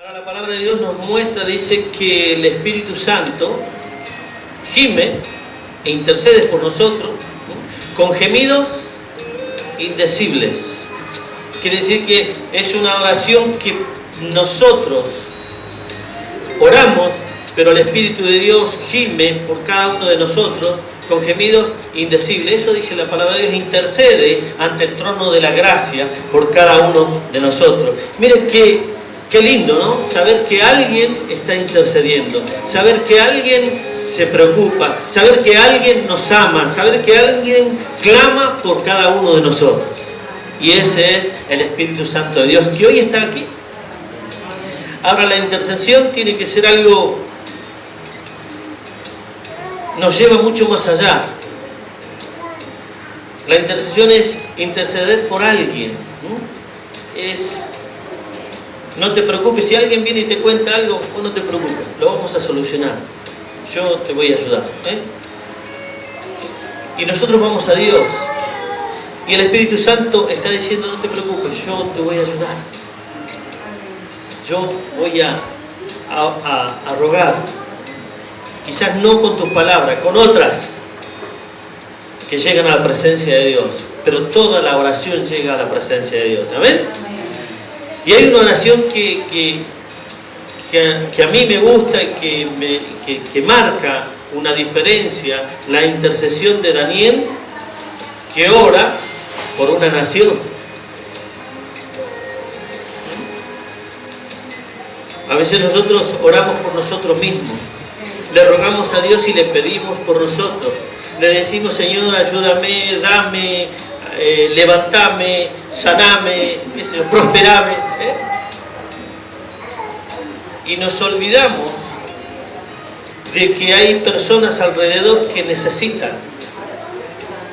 Ahora la palabra de Dios nos muestra, dice que el Espíritu Santo gime e intercede por nosotros, ¿no?, con gemidos indecibles. Quiere decir que es una oración que nosotros oramos, pero el Espíritu de Dios gime por cada uno de nosotros con gemidos indecibles. Eso dice la palabra de Dios, intercede ante el trono de la gracia por cada uno de nosotros. Miren qué lindo, ¿no? Saber que alguien está intercediendo, saber que alguien se preocupa, saber que alguien nos ama, saber que alguien clama por cada uno de nosotros. Y ese es el Espíritu Santo de Dios, que hoy está aquí. Ahora, la intercesión tiene que ser algo, nos lleva mucho más allá. La intercesión es interceder por alguien, ¿no? No te preocupes, si alguien viene y te cuenta algo, vos no te preocupes, lo vamos a solucionar. Yo te voy a ayudar, ¿eh? Y nosotros vamos a Dios. Y el Espíritu Santo está diciendo, no te preocupes, yo te voy a ayudar. Yo voy a rogar. Quizás no con tus palabras, con otras que llegan a la presencia de Dios. Pero toda la oración llega a la presencia de Dios. ¿Amén? Y hay una oración que a mí me gusta y que marca una diferencia, la intercesión de Daniel, que ora por una nación. A veces nosotros oramos por nosotros mismos, le rogamos a Dios y le pedimos por nosotros. Le decimos, Señor, ayúdame, dame, levantame, saname, prosperame, ¿eh? Y nos olvidamos de que hay personas alrededor que necesitan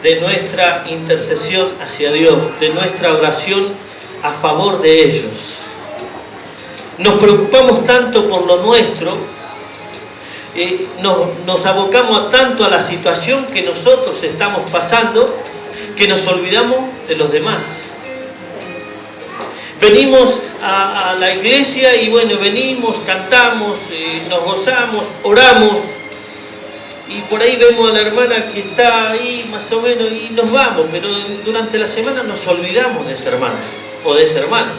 de nuestra intercesión hacia Dios, de nuestra oración a favor de ellos. Nos preocupamos tanto por lo nuestro, nos abocamos tanto a la situación que nosotros estamos pasando, que nos olvidamos de los demás. Venimos a la iglesia y bueno, venimos, cantamos, nos gozamos, oramos, y por ahí vemos a la hermana que está ahí más o menos y nos vamos, pero durante la semana nos olvidamos de esa hermana o de ese hermano.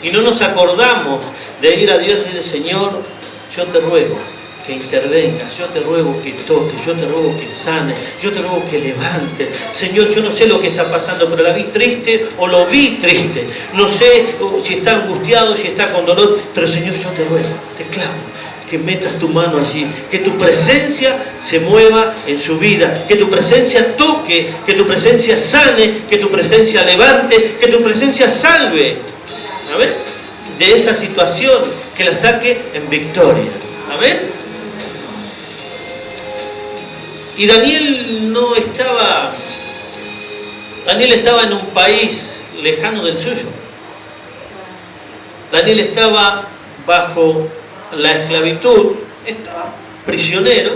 Y no nos acordamos de ir a Dios y decir, Señor, yo te ruego que intervengas, yo te ruego que toques, yo te ruego que sane, yo te ruego que levante. Señor, yo no sé lo que está pasando, pero la vi triste o lo vi triste. No sé si está angustiado, si está con dolor, pero Señor, yo te ruego, te clamo, que metas tu mano allí, que tu presencia se mueva en su vida, que tu presencia toque, que tu presencia sane, que tu presencia levante, que tu presencia salve, ¿amén?, de esa situación, que la saque en victoria, ¿amén? Y Daniel estaba en un país lejano del suyo. Daniel estaba bajo la esclavitud, estaba prisionero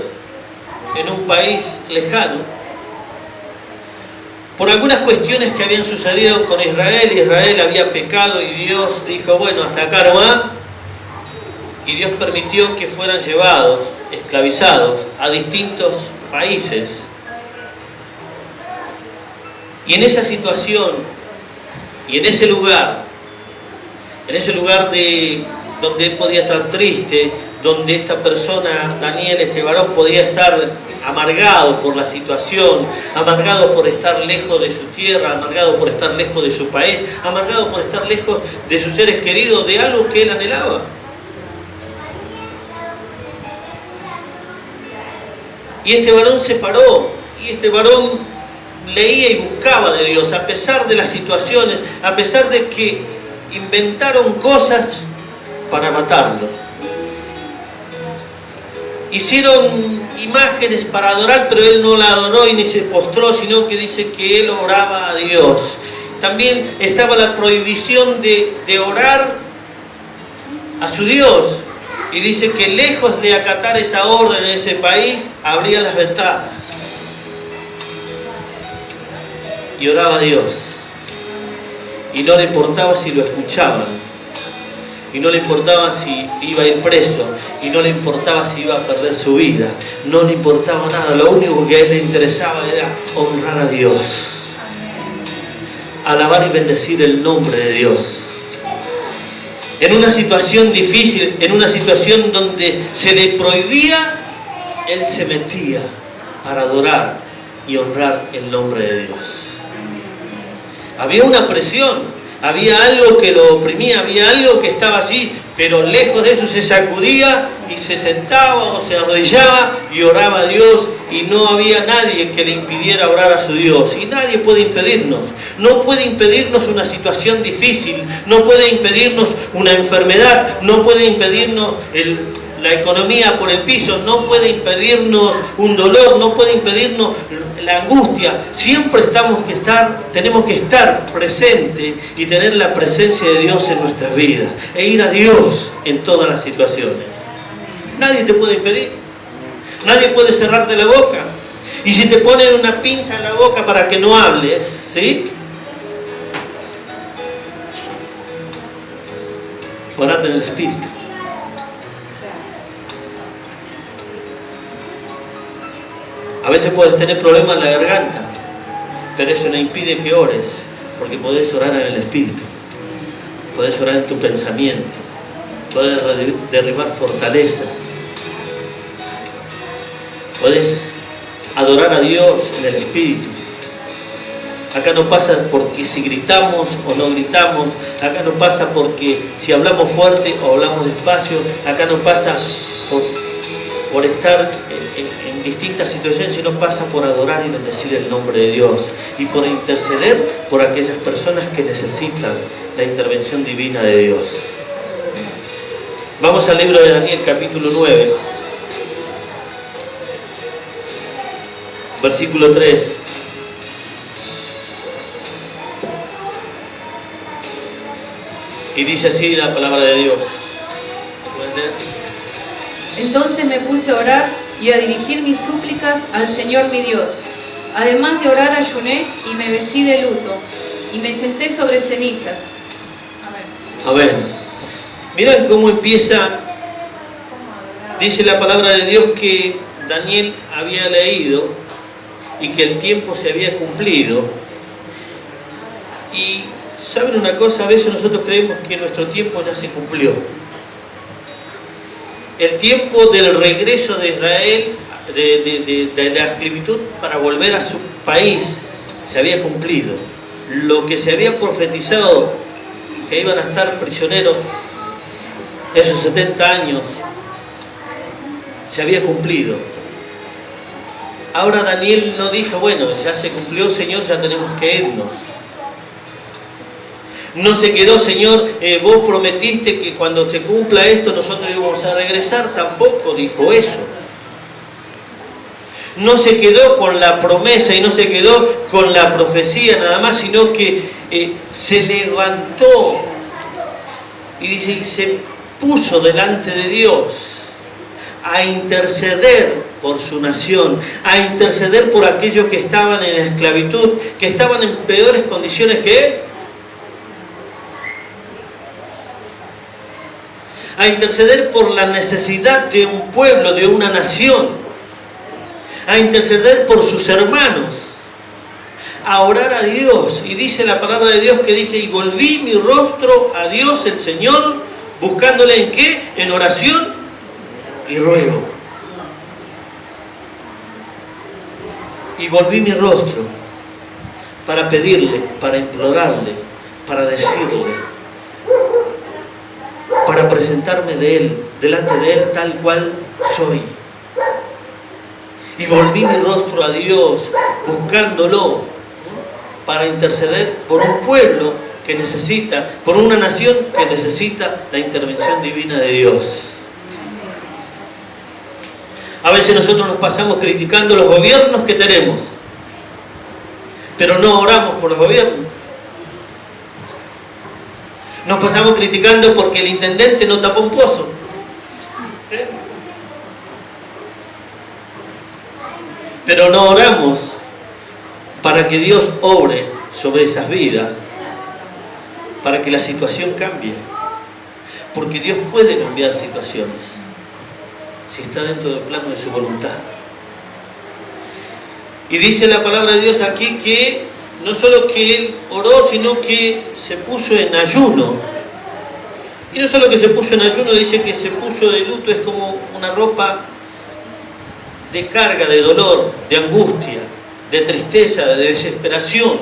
en un país lejano por algunas cuestiones que habían sucedido con Israel. Israel había pecado y Dios dijo, bueno, hasta acá nomás, y Dios permitió que fueran llevados, esclavizados a distintos países. Y en esa situación y en ese lugar donde él podía estar triste, donde esta persona, Daniel, este varón, podía estar amargado por la situación, amargado por estar lejos de su tierra, amargado por estar lejos de su país, amargado por estar lejos de sus seres queridos, de algo que él anhelaba. Y este varón se paró, y este varón leía y buscaba de Dios, a pesar de las situaciones, a pesar de que inventaron cosas para matarlo. Hicieron imágenes para adorar, pero él no la adoró y ni se postró, sino que dice que él oraba a Dios. También estaba la prohibición de orar a su Dios. Y dice que lejos de acatar esa orden en ese país, abría las ventanas y oraba a Dios. Y no le importaba si lo escuchaban. y no le importaba si iba a ir preso, y no le importaba si iba a perder su vida, no le importaba nada, lo único que a él le interesaba era honrar a Dios, alabar y bendecir el nombre de Dios. En una situación difícil, en una situación donde se le prohibía, él se metía para adorar y honrar el nombre de Dios. Había una presión, había algo que lo oprimía, había algo que estaba allí, pero lejos de eso se sacudía y se sentaba o se arrodillaba y oraba a Dios, y no había nadie que le impidiera orar a su Dios. Y nadie puede impedirnos. No puede impedirnos una situación difícil, no puede impedirnos una enfermedad, no puede impedirnos la economía por el piso, no puede impedirnos un dolor, no puede impedirnos la angustia. Siempre tenemos que estar presentes y tener la presencia de Dios en nuestras vidas e ir a Dios en todas las situaciones. Nadie te puede impedir, nadie puede cerrarte la boca. Y si te ponen una pinza en la boca para que no hables, ¿sí? Orate en el Espíritu. A veces puedes tener problemas en la garganta, pero eso no impide que ores, porque podés orar en el Espíritu, podés orar en tu pensamiento, podés derribar fortalezas, podés adorar a Dios en el Espíritu. Acá no pasa porque si gritamos o no gritamos, acá no pasa porque si hablamos fuerte o hablamos despacio, acá no pasa por estar en distintas situaciones, sino pasa por adorar y bendecir el nombre de Dios y por interceder por aquellas personas que necesitan la intervención divina de Dios. Vamos al libro de Daniel, capítulo 9, versículo 3. Y dice así la palabra de Dios. ¿Pueden leer? Entonces me puse a orar y a dirigir mis súplicas al Señor mi Dios. Además de orar, ayuné y me vestí de luto y me senté sobre cenizas. Amén. Amén. Miren cómo empieza. Dice la palabra de Dios que Daniel había leído y que el tiempo se había cumplido. Y ¿saben una cosa? A veces nosotros creemos que nuestro tiempo ya se cumplió. El tiempo del regreso de Israel, de la esclavitud para volver a su país, se había cumplido. Lo que se había profetizado, que iban a estar prisioneros esos 70 años, se había cumplido. Ahora Daniel no dijo, bueno, ya se cumplió, Señor, ya tenemos que irnos. No se quedó, Señor, vos prometiste que cuando se cumpla esto nosotros íbamos a regresar. Tampoco dijo eso. No se quedó con la promesa y no se quedó con la profecía nada más, sino que se levantó y dice, y se puso delante de Dios a interceder por su nación, a interceder por aquellos que estaban en esclavitud, que estaban en peores condiciones que él. A interceder por la necesidad de un pueblo, de una nación, a interceder por sus hermanos, a orar a Dios. Y dice la palabra de Dios que dice, y volví mi rostro a Dios el Señor, buscándole ¿en qué? En oración y ruego. Y volví mi rostro para pedirle, para implorarle, para decirle, para presentarme delante de Él tal cual soy. Y volví mi rostro a Dios, buscándolo, para interceder por un pueblo que necesita, por una nación que necesita la intervención divina de Dios. A veces nosotros nos pasamos criticando los gobiernos que tenemos, pero no oramos por los gobiernos. Nos pasamos criticando porque el intendente no tapó un pozo. Pero no oramos para que Dios obre sobre esas vidas, para que la situación cambie, Porque Dios puede cambiar situaciones si está dentro del plano de su voluntad. Y dice la palabra de Dios aquí que no solo que él oró, sino que se puso en ayuno. Y no solo que se puso en ayuno, dice que se puso de luto, es como una ropa de carga, de dolor, de angustia, de tristeza, de desesperación,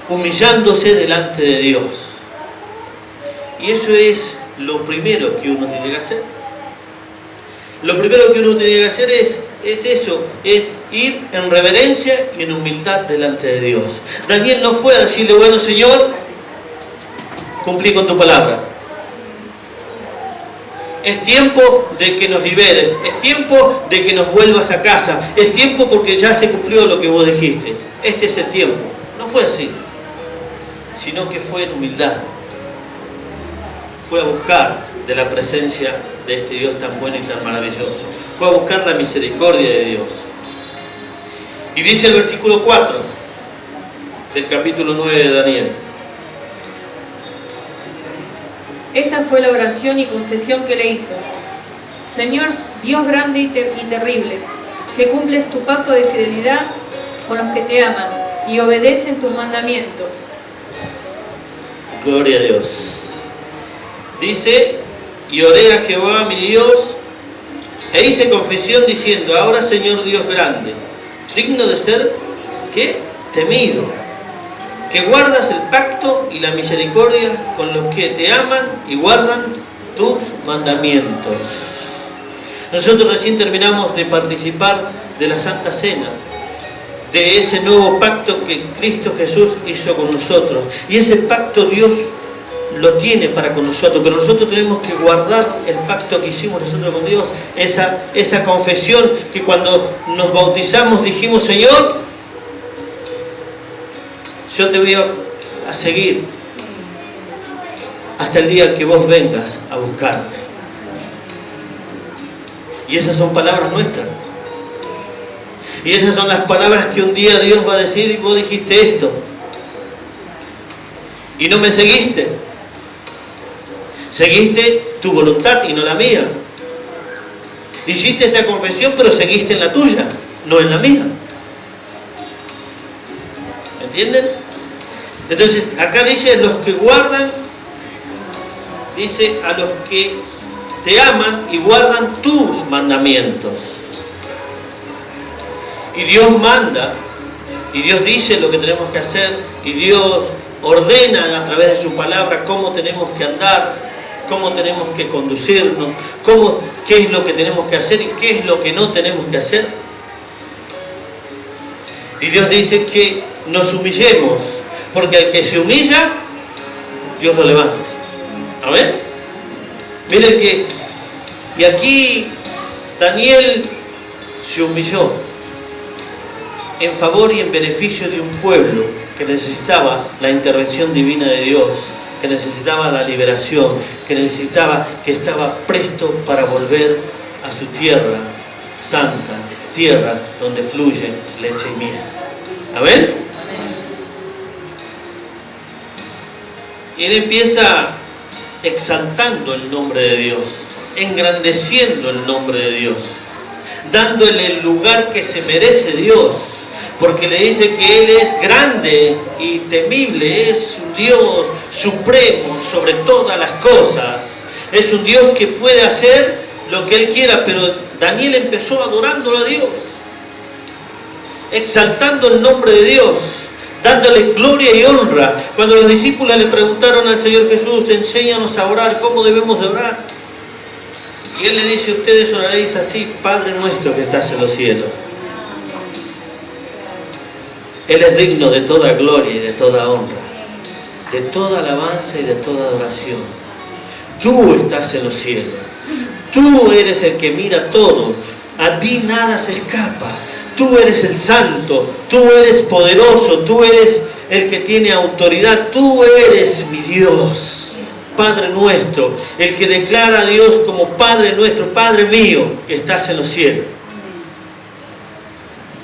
humillándose delante de Dios. Y eso es lo primero que uno tiene que hacer. Lo primero que uno tiene que hacer es eso, es ir en reverencia y en humildad delante de Dios. Daniel no fue a decirle, bueno, Señor, cumplí con tu palabra. Es tiempo de que nos liberes, es tiempo de que nos vuelvas a casa, es tiempo porque ya se cumplió lo que vos dijiste. Este es el tiempo. No fue así, sino que fue en humildad. Fue a buscar de la presencia de este Dios tan bueno y tan maravilloso. Fue a buscar la misericordia de Dios. Y dice el versículo 4 del capítulo 9 de Daniel. Esta fue la oración y confesión que le hizo. Señor, Dios grande y terrible, que cumples tu pacto de fidelidad con los que te aman y obedecen tus mandamientos. Gloria a Dios. Dice, y oré a Jehová mi Dios, e hice confesión diciendo, ahora Señor Dios grande, digno de ser, ¿qué? Temido, que guardas el pacto y la misericordia con los que te aman y guardan tus mandamientos. Nosotros recién terminamos de participar de la Santa Cena, de ese nuevo pacto que Cristo Jesús hizo con nosotros. Y ese pacto Dios lo tiene para con nosotros, pero nosotros tenemos que guardar el pacto que hicimos nosotros con Dios, esa confesión que cuando nos bautizamos dijimos, Señor, yo te voy a seguir hasta el día que vos vengas a buscarme. Y esas son palabras nuestras. Y esas son las palabras que un día Dios va a decir, y vos dijiste esto y no me seguiste. Seguiste tu voluntad y no la mía. Hiciste esa confesión, pero seguiste en la tuya, no en la mía. ¿Entienden? Entonces, acá dice los que guardan, dice a los que te aman y guardan tus mandamientos. Y Dios manda, y Dios dice lo que tenemos que hacer, y Dios ordena a través de su palabra cómo tenemos que andar, cómo tenemos que conducirnos, qué es lo que tenemos que hacer y qué es lo que no tenemos que hacer. Y Dios dice que nos humillemos, porque al que se humilla, Dios lo levanta. ¿Amén? Miren que, y aquí Daniel se humilló en favor y en beneficio de un pueblo que necesitaba la intervención divina de Dios, que necesitaba la liberación, que estaba presto para volver a su tierra santa, tierra donde fluye leche y miel. ¿Amén? Y él empieza exaltando el nombre de Dios, engrandeciendo el nombre de Dios, dándole el lugar que se merece Dios, porque le dice que Él es grande y temible, es un Dios supremo sobre todas las cosas, es un Dios que puede hacer lo que Él quiera, pero Daniel empezó adorándolo a Dios, exaltando el nombre de Dios, dándole gloria y honra. Cuando los discípulos le preguntaron al Señor Jesús, enséñanos a orar, ¿cómo debemos de orar? Y Él le dice, ustedes oraréis así, Padre nuestro que estás en los cielos. Él es digno de toda gloria y de toda honra, de toda alabanza y de toda adoración. Tú estás en los cielos, tú eres el que mira todo, a ti nada se escapa. Tú eres el santo, tú eres poderoso, tú eres el que tiene autoridad, tú eres mi Dios, Padre nuestro, el que declara a Dios como Padre nuestro, Padre mío, que estás en los cielos.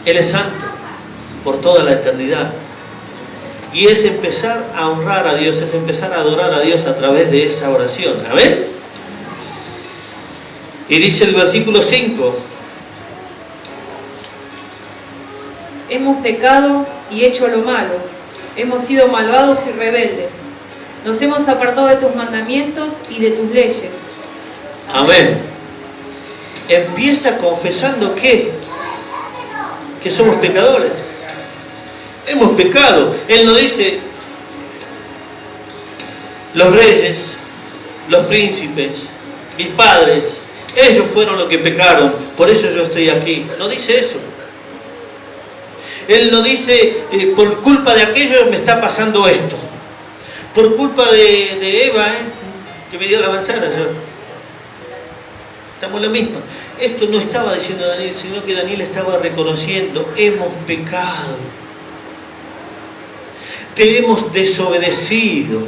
Él es santo por toda la eternidad. Y es empezar a honrar a Dios, es empezar a adorar a Dios a través de esa oración. ¿Amén? Y dice el versículo 5. Hemos pecado y hecho lo malo. Hemos sido malvados y rebeldes. Nos hemos apartado de tus mandamientos y de tus leyes. Amén. Empieza confesando que somos pecadores. Hemos pecado. Él no dice los reyes, los príncipes, mis padres, ellos fueron los que pecaron, por eso yo estoy aquí. No dice eso. Él no dice por culpa de aquello me está pasando esto. Por culpa de Eva, que me dio la manzana. Estamos en la misma. Esto no estaba diciendo Daniel, sino que Daniel estaba reconociendo, hemos pecado. Te hemos desobedecido.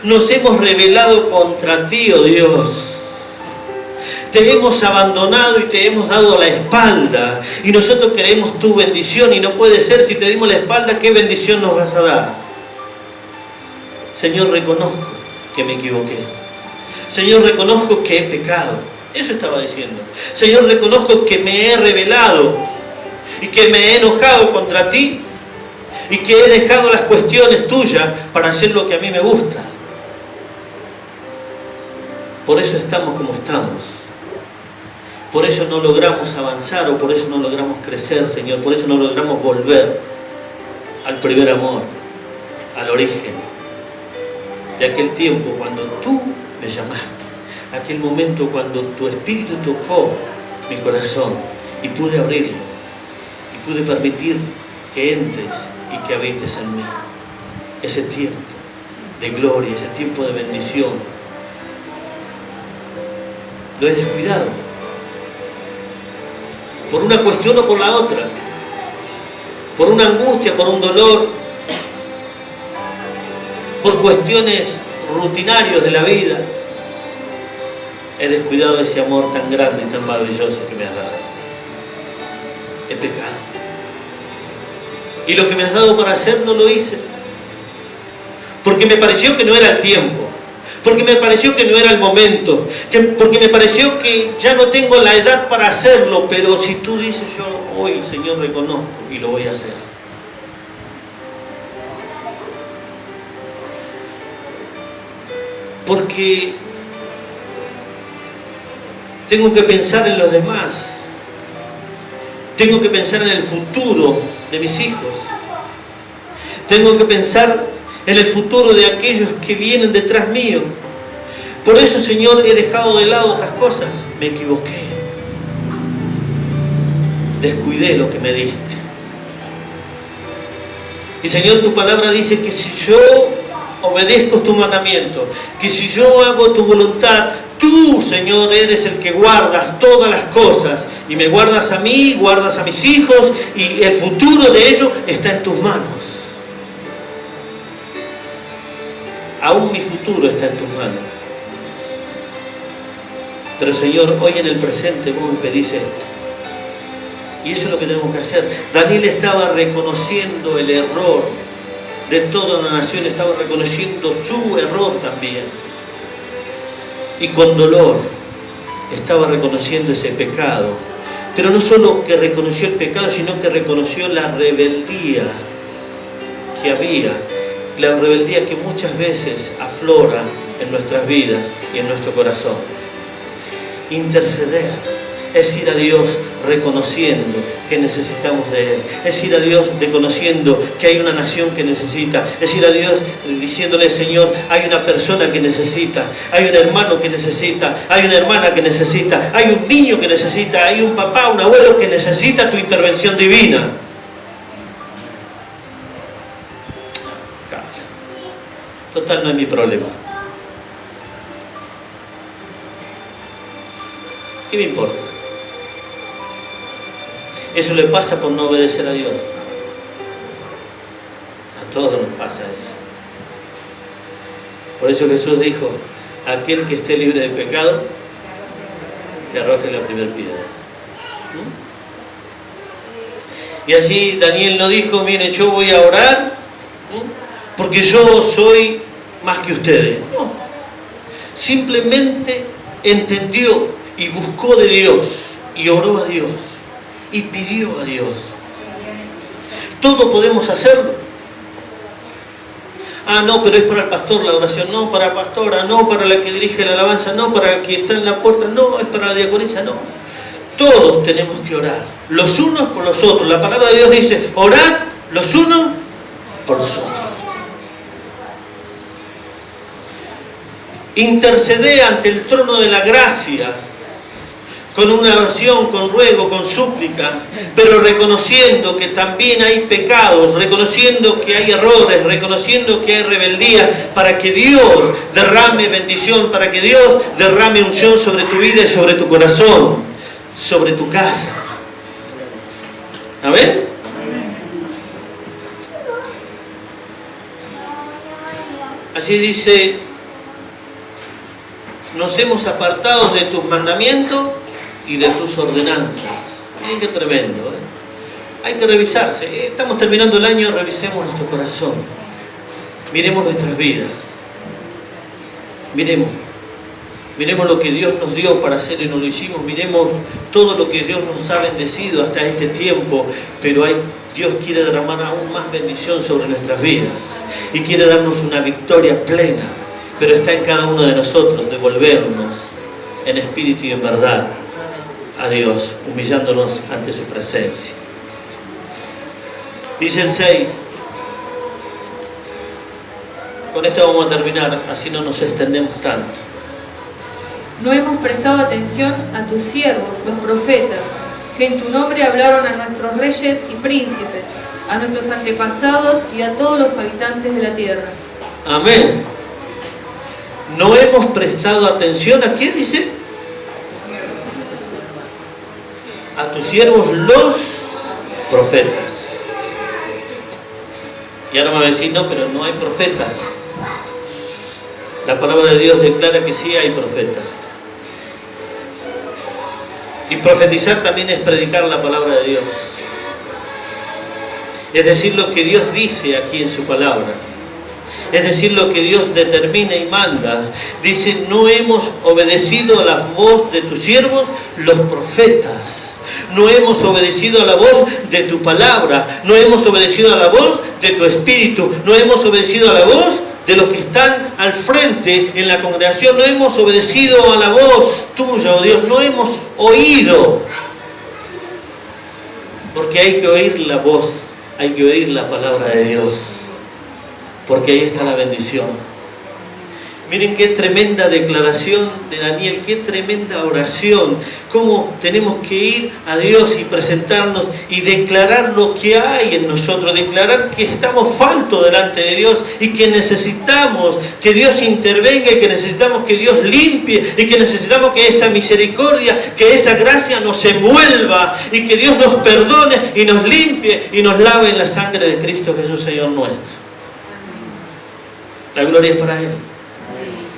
Nos hemos rebelado contra ti, oh Dios. Te hemos abandonado y te hemos dado la espalda. Y nosotros queremos tu bendición y no puede ser, si te dimos la espalda, ¿qué bendición nos vas a dar? Señor, reconozco que me equivoqué. Señor, reconozco que he pecado. Eso estaba diciendo. Señor, reconozco que me he rebelado y que me he enojado contra ti y que he dejado las cuestiones tuyas para hacer lo que a mí me gusta. Por eso estamos como estamos. Por eso no logramos avanzar o por eso no logramos crecer, Señor. Por eso no logramos volver al primer amor, al origen de aquel tiempo cuando tú me llamaste. Aquel momento cuando tu espíritu tocó mi corazón y pude abrirlo y pude permitir que entres y que habites en mí. Ese tiempo de gloria, ese tiempo de bendición, lo he descuidado por una cuestión o por la otra, por una angustia, por un dolor, por cuestiones rutinarias de la vida. He descuidado ese amor tan grande y tan maravilloso que me has dado. He pecado. Y lo que me has dado para hacer no lo hice. Porque me pareció que no era el tiempo. Porque me pareció que no era el momento. Porque me pareció que ya no tengo la edad para hacerlo. Pero si tú dices, yo hoy, Señor, reconozco y lo voy a hacer. Porque tengo que pensar en los demás. Tengo que pensar en el futuro de mis hijos. Tengo que pensar en el futuro de aquellos que vienen detrás mío. Por eso, Señor, he dejado de lado esas cosas. Me equivoqué. Descuidé lo que me diste. Y, Señor, tu palabra dice que si yo obedezco tu mandamiento, que si yo hago tu voluntad, tú, Señor, eres el que guardas todas las cosas y me guardas a mí, guardas a mis hijos y el futuro de ellos está en tus manos. Aún mi futuro está en tus manos. Pero, Señor, hoy en el presente vos me pedís esto. Y eso es lo que tenemos que hacer. Daniel estaba reconociendo el error de toda una nación, estaba reconociendo su error también. Y con dolor estaba reconociendo ese pecado. Pero no solo que reconoció el pecado, sino que reconoció la rebeldía que había. La rebeldía que muchas veces aflora en nuestras vidas y en nuestro corazón. Interceder es ir a Dios reconociendo que necesitamos de Él. Es ir a Dios reconociendo que hay una nación que necesita. Es ir a Dios diciéndole, Señor, hay una persona que necesita, hay un hermano que necesita, hay una hermana que necesita, hay un niño que necesita, hay un papá, un abuelo que necesita tu intervención divina. Total, no es mi problema. ¿Qué me importa? Eso le pasa por no obedecer a Dios. A todos nos pasa eso. Por eso Jesús dijo, aquel que esté libre de pecado, que arroje la primera piedra. ¿Mm? Y allí Daniel no dijo, mire, yo voy a orar, porque yo soy más que ustedes. No. Simplemente entendió y buscó de Dios y oró a Dios y pidió a Dios. Todo podemos hacerlo. Ah, no, pero es para el pastor la oración, no, para la pastora, no, para la que dirige la alabanza, no, para el que está en la puerta, no, es para la diaconisa, no. Todos tenemos que orar, los unos por los otros. La palabra de Dios dice, orad los unos por los otros. Intercede ante el trono de la gracia, con una oración, con ruego, con súplica, pero reconociendo que también hay pecados, reconociendo que hay errores, reconociendo que hay rebeldía, para que Dios derrame bendición, para que Dios derrame unción sobre tu vida y sobre tu corazón, sobre tu casa. ¿Amén? Allí dice, nos hemos apartado de tus mandamientos y de tus ordenanzas. Miren qué tremendo, ¿eh? Hay que revisarse. Estamos terminando el año, revisemos nuestro corazón. Miremos nuestras vidas. Miremos lo que Dios nos dio para hacer y no lo hicimos. Miremos todo lo que Dios nos ha bendecido hasta este tiempo. Pero Dios quiere derramar aún más bendición sobre nuestras vidas. Y quiere darnos una victoria plena. Pero está en cada uno de nosotros devolvernos en espíritu y en verdad a Dios, humillándonos ante su presencia. Dice el 6. Con esto vamos a terminar, así no nos extendemos tanto. No hemos prestado atención a tus siervos, los profetas, que en tu nombre hablaron a nuestros reyes y príncipes, a nuestros antepasados y a todos los habitantes de la tierra. Amén. No hemos prestado atención a quién dice, a tus siervos los profetas. Y ahora me va a decir, no, pero no hay profetas. La palabra de Dios declara que sí hay profetas. Y profetizar también es predicar la palabra de Dios. Es decir, lo que Dios dice aquí en su palabra. Es decir, lo que Dios determina y manda. Dice, no hemos obedecido a la voz de tus siervos, los profetas. No hemos obedecido a la voz de tu palabra. No hemos obedecido a la voz de tu espíritu. No hemos obedecido a la voz de los que están al frente en la congregación. No hemos obedecido a la voz tuya, oh Dios. No hemos oído. Porque hay que oír la voz, hay que oír la palabra de Dios. Porque ahí está la bendición. Miren qué tremenda declaración de Daniel, qué tremenda oración. Cómo tenemos que ir a Dios y presentarnos y declarar lo que hay en nosotros. Declarar que estamos faltos delante de Dios y que necesitamos que Dios intervenga y que necesitamos que Dios limpie y que necesitamos que esa misericordia, que esa gracia nos envuelva y que Dios nos perdone y nos limpie y nos lave en la sangre de Cristo Jesús, Señor nuestro. La gloria es para Él.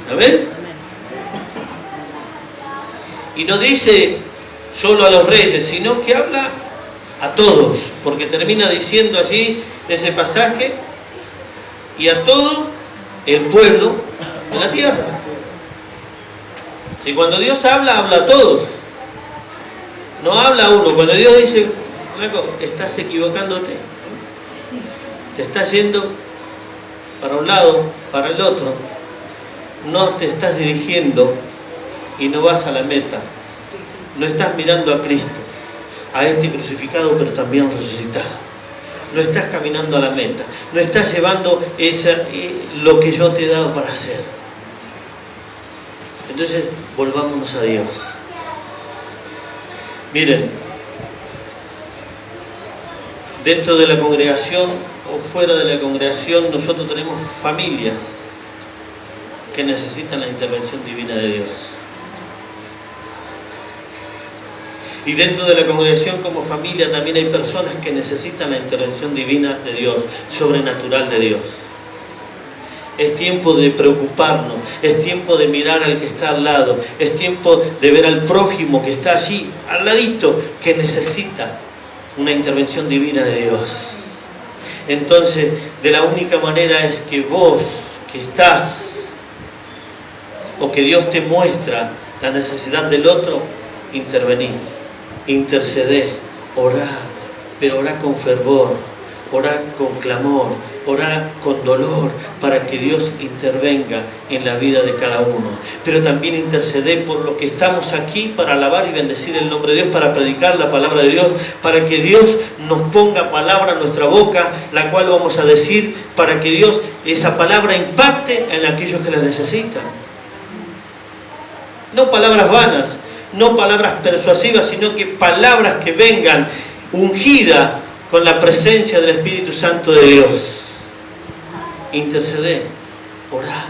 ¿Amén? Y no dice solo a los reyes, sino que habla a todos, porque termina diciendo allí ese pasaje, y a todo el pueblo de la tierra. Si cuando Dios habla, habla a todos. No habla a uno. Cuando Dios dice, Marco, estás equivocándote, te estás yendo para un lado, para el otro, no te estás dirigiendo y no vas a la meta. No estás mirando a Cristo, a este crucificado pero también resucitado. No estás caminando a la meta. No estás llevando lo que yo te he dado para hacer. Entonces, volvámonos a Dios. Miren, dentro de la congregación o fuera de la congregación, nosotros tenemos familias que necesitan la intervención divina de Dios. Y dentro de la congregación como familia también hay personas que necesitan la intervención divina de Dios, sobrenatural de Dios. Es tiempo de preocuparnos, es tiempo de mirar al que está al lado, es tiempo de ver al prójimo que está allí, al ladito, que necesita una intervención divina de Dios. entonces de la única manera es que vos que estás, o que Dios te muestra la necesidad del otro, intervenir, interceder, orar, pero orar con fervor, orar con clamor, orar con dolor, para que Dios intervenga en la vida de cada uno. Pero también interceder por lo que estamos aquí para alabar y bendecir el nombre de Dios, para predicar la palabra de Dios, para que Dios nos ponga palabra en nuestra boca, la cual vamos a decir, para que Dios, esa palabra impacte en aquellos que la necesitan. No palabras vanas, no palabras persuasivas, sino que palabras que vengan ungidas con la presencia del Espíritu Santo de Dios. Interceder, orar,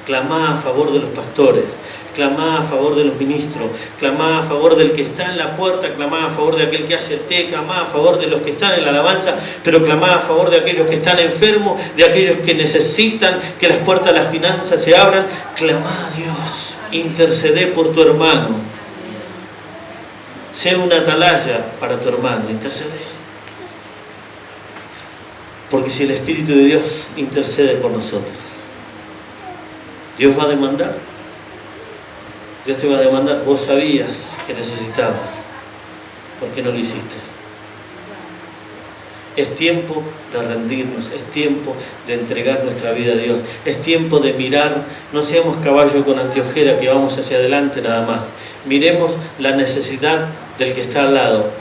clamar a favor de los pastores, clamar a favor de los ministros, clamar a favor del que está en la puerta, clamar a favor de aquel que hace té, clamar a favor de los que están en la alabanza, pero clamar a favor de aquellos que están enfermos, de aquellos que necesitan que las puertas de las finanzas se abran. Clamar a Dios, interceder por tu hermano, ser una atalaya para tu hermano, interceder. Porque si el Espíritu de Dios intercede por nosotros, Dios va a demandar. Dios te va a demandar. Vos sabías que necesitabas, ¿por qué no lo hiciste? Es tiempo de rendirnos, es tiempo de entregar nuestra vida a Dios, es tiempo de mirar, no seamos caballo con anteojera que vamos hacia adelante nada más. Miremos la necesidad del que está al lado,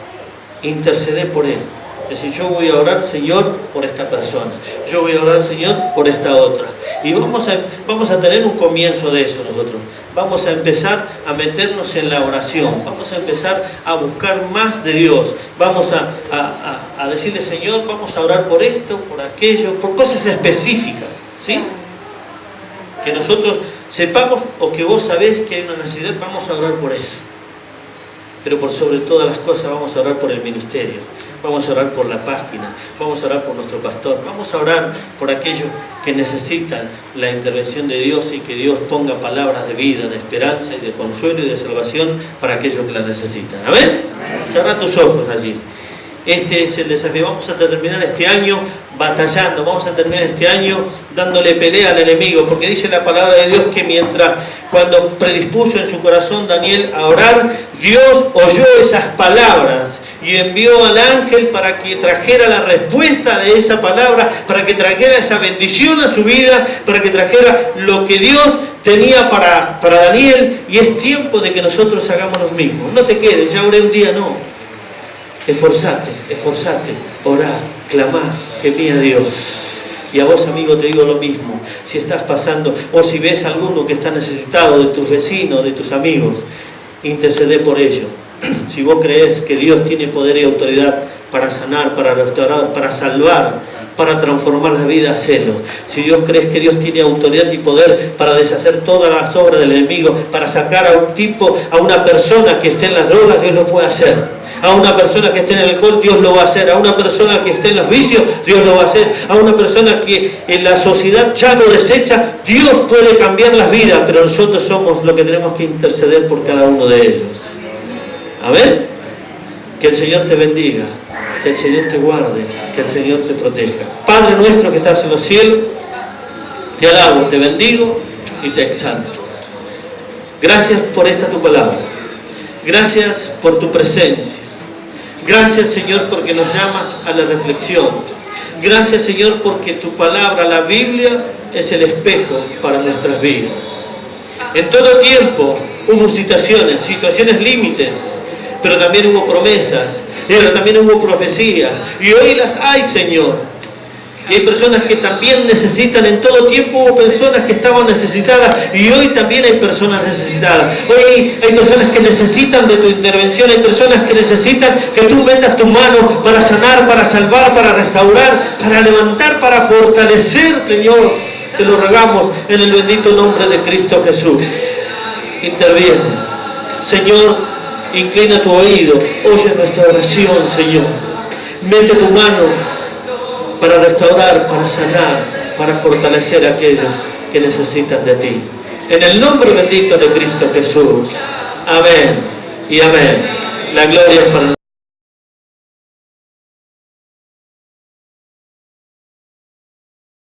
interceder por él. Es decir, yo voy a orar, Señor, por esta persona. Yo voy a orar, Señor, por esta otra. Y vamos a tener un comienzo de eso nosotros. Vamos a empezar a meternos en la oración. Vamos a empezar a buscar más de Dios. Vamos a decirle, Señor, vamos a orar por esto, por aquello, por cosas específicas, ¿sí? Que nosotros sepamos, o que vos sabés que hay una necesidad, vamos a orar por eso. Pero por sobre todas las cosas vamos a orar por el ministerio. Vamos a orar por la página, vamos a orar por nuestro pastor, vamos a orar por aquellos que necesitan la intervención de Dios y que Dios ponga palabras de vida, de esperanza y de consuelo y de salvación para aquellos que la necesitan. ¿Amén? Cerrá tus ojos allí. Este es el desafío. Vamos a terminar este año batallando, vamos a terminar este año dándole pelea al enemigo, porque dice la palabra de Dios que cuando predispuso en su corazón Daniel a orar, Dios oyó esas palabras y envió al ángel para que trajera la respuesta de esa palabra, para que trajera esa bendición a su vida, para que trajera lo que Dios tenía para Daniel. Y es tiempo de que nosotros hagamos lo mismo. No te quedes, ya oré un día, no. Esforzate, orá, clamá, gemí a Dios. Y a vos, amigo, te digo lo mismo. Si estás pasando, o si ves a alguno que está necesitado, de tus vecinos, de tus amigos, intercede por ello. Si vos crees que Dios tiene poder y autoridad para sanar, para restaurar, para salvar, para transformar la vida, hacelo. Si Dios crees que Dios tiene autoridad y poder para deshacer todas las obras del enemigo, para sacar a una persona que esté en las drogas, Dios lo puede hacer. A una persona que esté en el alcohol, Dios lo va a hacer. A una persona que esté en los vicios, Dios lo va a hacer. A una persona que en la sociedad ya lo desecha, Dios puede cambiar las vidas, pero nosotros somos los que tenemos que interceder por cada uno de ellos. Amén. Que el Señor te bendiga, que el Señor te guarde, que el Señor te proteja. Padre nuestro que estás en los cielos, te alabo, te bendigo y te exalto. Gracias por esta tu palabra. Gracias por tu presencia. Gracias, Señor, porque nos llamas a la reflexión. Gracias, Señor, porque tu palabra, la Biblia, es el espejo para nuestras vidas. En todo tiempo hubo situaciones límites, pero también hubo promesas, pero también hubo profecías, y hoy las hay, Señor. Y hay personas que también necesitan, en todo tiempo hubo personas que estaban necesitadas, y hoy también hay personas necesitadas. Hoy hay personas que necesitan de tu intervención, hay personas que necesitan que tú metas tu mano para sanar, para salvar, para restaurar, para levantar, para fortalecer, Señor. Te lo rogamos en el bendito nombre de Cristo Jesús. Interviene. Señor, inclina tu oído, oye nuestra oración, Señor. Mete tu mano para restaurar, para sanar, para fortalecer a aquellos que necesitan de ti. En el nombre bendito de Cristo Jesús. Amén y amén. La gloria es para nosotros.